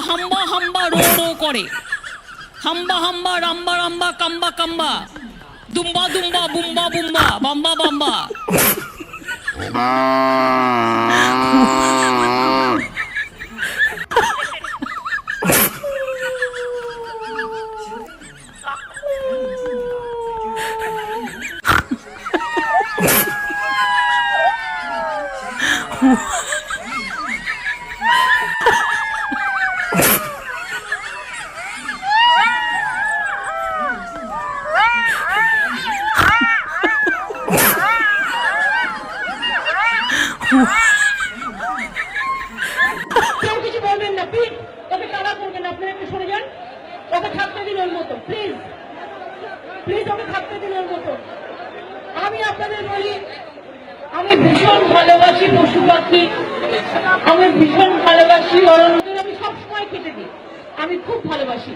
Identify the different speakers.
Speaker 1: হাম্বা হাম্বা rho rho করে, হাম্বা হাম্বা রাম্বা রাম্বা কাম্বা কাম্বা, দুম্বা দুম্বা বুম্বা বুম্বা বাম্বা বাম্বা।
Speaker 2: কেউ কিছু বলবেন না প্লিজ, ওকে তাড়া করবেন না, আপনারা একটু সরে যান, ওকে থাকতে দিন ওর মতো, প্লিজ প্লিজ ওকে থাকতে দিন ওর মতো। আমি আপনাদের বলি, আমি ভীষণ ভালোবাসি পশু পাখি, আমি ভীষণ ভালোবাসি অরণ্য, আমি সবসময় কেটে দিই, আমি খুব ভালোবাসি।